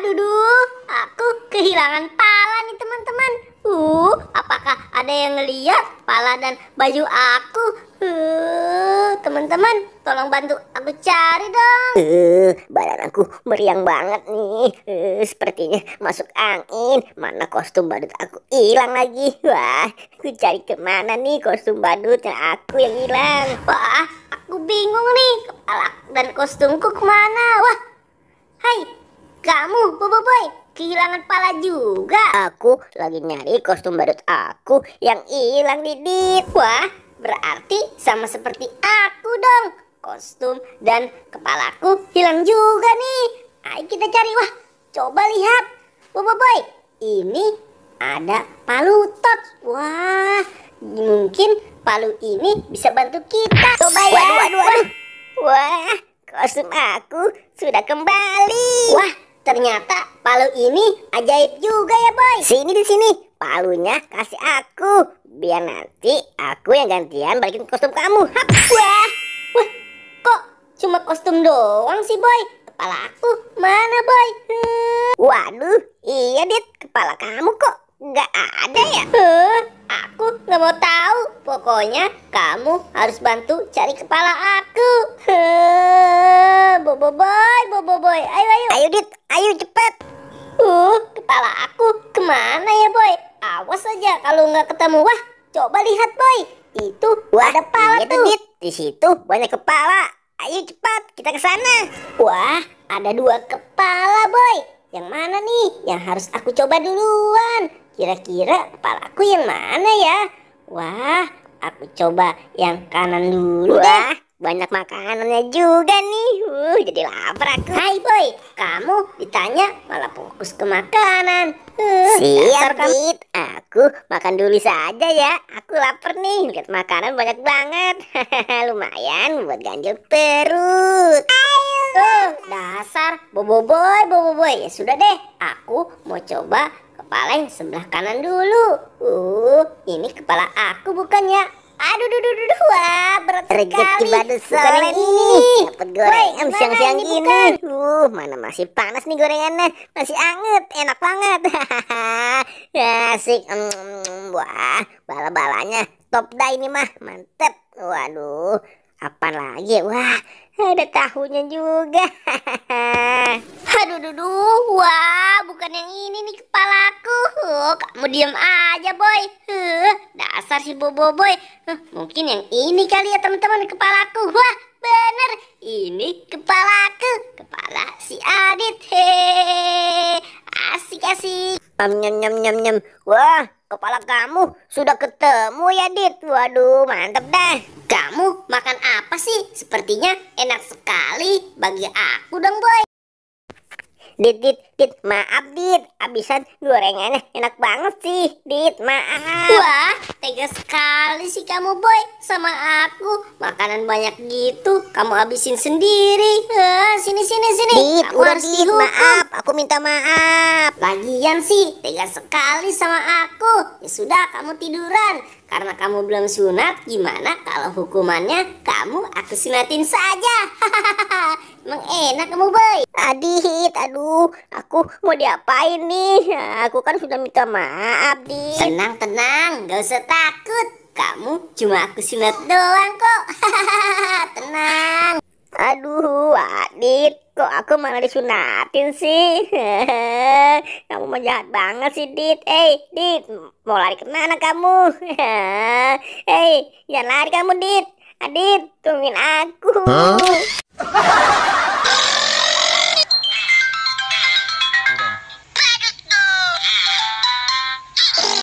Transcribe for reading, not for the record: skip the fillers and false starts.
Aduh, aku kehilangan pala nih teman-teman. Apakah ada yang ngeliat pala dan baju aku? Teman-teman, tolong bantu aku cari dong. Badan aku meriang banget nih. Sepertinya masuk angin. Mana kostum badut aku hilang lagi. Wah, aku cari kemana nih kostum badut yang aku yang hilang. Wah, aku bingung nih. Kepala dan kostumku kemana? Wah, hai, kamu, Boboiboy, kehilangan pala juga. Aku lagi nyari kostum badut aku yang hilang, Didit. Wah, berarti sama seperti aku dong. Kostum dan kepalaku hilang juga nih. Ayo kita cari. Wah, coba lihat. Boboiboy, ini ada palu tot. Wah, mungkin palu ini bisa bantu kita. Coba ya. Waduh. Wah, kostum aku sudah kembali. Wah, ternyata palu ini ajaib juga ya, Boy. Sini di sini, palunya kasih aku. Biar nanti aku yang gantian balikin kostum kamu. Wah, kok cuma kostum doang sih, Boy? Kepala aku mana, Boy? Waduh, iya Dit, kepala kamu kok nggak ada ya? Aku nggak mau tahu. Pokoknya kamu harus bantu cari kepala aku. Boboiboy, ayo. Ayo Dit, ayo cepet. Kepala aku kemana ya, Boy? Awas aja kalau nggak ketemu. Wah, coba lihat, Boy. Itu ada pala iya tuh. Dit, di situ banyak kepala. Ayo cepat, kita ke sana. Wah, ada 2 kepala, Boy. Yang mana nih yang harus aku coba duluan? Kira-kira kepalaku yang mana ya? Wah, aku coba yang kanan dulu deh. Wah, banyak makanannya juga nih. Jadi lapar aku. Hai, Boy, kamu ditanya malah fokus ke makanan. Siap, dasar kamu. Dit. Aku makan dulu saja ya. Aku lapar nih. Lihat makanan banyak banget. Lumayan buat ganjel perut. Dasar Boboiboy. Ya sudah deh, aku mau coba kepala yang sebelah kanan dulu. Ini kepala aku bukan ya? Aduh, wah, berat Rezeki sekali. badut Bukan yang soleh ini nih. nih. Dapat gorengan Boy, siang-siang gimana ini gini. bukan? Mana masih panas nih gorengannya. Masih anget, enak banget. Asik. Wah, bala-balanya top dah ini mah. Mantep. Waduh, apa lagi? Wah, ada tahunya juga. Wah, bukan yang ini nih kepalaku. Kamu diam aja, Boy. Dasar si Boboiboy. Mungkin yang ini kali ya teman-teman kepalaku. Wah, bener. Ini kepalaku. Kepala si Adit. Asik. Nyam. Wah, kepala kamu sudah ketemu ya, Dit. Waduh, mantep dah. Kamu makan apa sih? Sepertinya enak sekali. Bagi aku dong, Boy. Dit, maaf Dit, abisan gorengannya enak banget sih, Dit, maaf. Wah, tega sekali sih kamu, Boy, sama aku. Makanan banyak gitu, kamu habisin sendiri. Sini. Dit, Kamu udah harus Dit, dihukum. maaf, aku minta maaf. Lagian sih, tega sekali sama aku. Ya sudah, kamu tiduran. Karena kamu belum sunat, gimana kalau hukumannya kamu aku sunatin saja? Emang enak kamu, Boy. Adit, aduh, aku mau diapain nih? Aku kan sudah minta maaf, Dit. Tenang, gak usah takut. Kamu cuma aku sunat doang kok. Tenang. Aduh, Adit, kok aku malah disunatin sih? Kamu mah jahat banget sih, Dit. Dit, mau lari kemana kamu? Jangan lari kamu, Dit. Adit, tungguin aku.